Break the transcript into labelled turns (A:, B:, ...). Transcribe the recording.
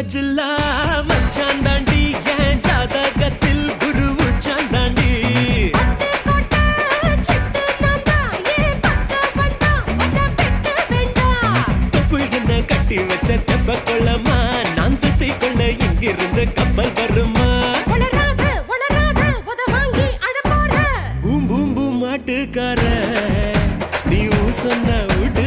A: ஜில்லா மச்சான் தாண்டி என் ஜாதகத்தில் குரு உச்சாந்தாண்டி தொப்பு என்ன கட்டி வச்ச தெப்ப கொள்ளமா நான் துத்தி கொள்ள இங்கிருந்து கப்பல் வருமா பூம் பூம் பூம் மாட்டுக்கார நீ சொன்ன விட்டு